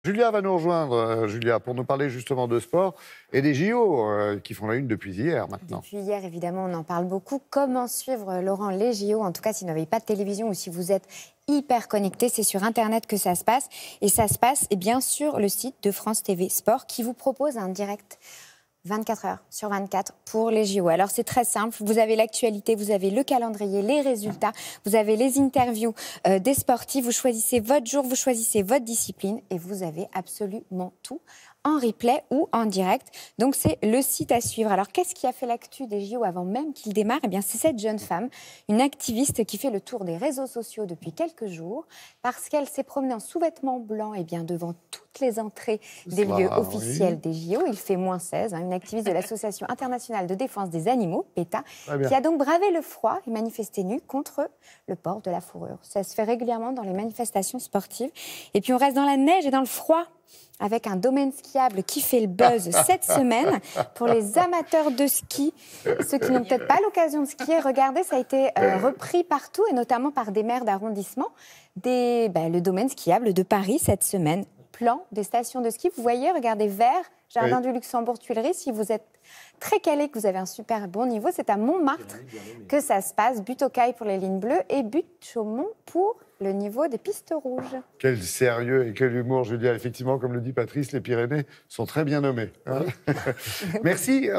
Julia va nous rejoindre, Julia, pour nous parler justement de sport et des JO qui font la une depuis hier maintenant. Depuis hier, évidemment, on en parle beaucoup. Comment suivre, Laurent, les JO? En tout cas, si vous n'avez pas de télévision ou si vous êtes hyper connecté, c'est sur Internet que ça se passe. Et ça se passe bien sur le site de France TV Sport qui vous propose un direct 24 heures sur 24 pour les JO. Alors, c'est très simple. Vous avez l'actualité, vous avez le calendrier, les résultats, vous avez les interviews des sportifs. Vous choisissez votre jour, vous choisissez votre discipline et vous avez absolument tout en replay ou en direct. Donc, c'est le site à suivre. Alors, qu'est-ce qui a fait l'actu des JO avant même qu'ils démarrent? Eh bien, c'est cette jeune femme, une activiste qui fait le tour des réseaux sociaux depuis quelques jours parce qu'elle s'est promenée en sous-vêtements blancs devant toutes les entrées des lieux officiels des JO. Il fait -16, une activiste de l'Association internationale de défense des animaux, PETA, qui a donc bravé le froid et manifesté nue contre le port de la fourrure. Ça se fait régulièrement dans les manifestations sportives. Et puis, on reste dans la neige et dans le froid avec un domaine skiable qui fait le buzz cette semaine. Pour les amateurs de ski, ceux qui n'ont peut-être pas l'occasion de skier, regardez, ça a été repris partout, et notamment par des maires d'arrondissement. Le domaine skiable de Paris cette semaine. Plan des stations de ski, vous voyez, regardez, vert, Jardin du Luxembourg, Tuileries. Si vous êtes très calé, que vous avez un super bon niveau, c'est à Montmartre que ça se passe. Butte aux Cailles pour les lignes bleues et Butte Chaumont pour le niveau des pistes rouges. Quel sérieux et quel humour, Julia. Effectivement, comme le dit Patrice, les Pyrénées sont très bien nommées. Hein. Merci.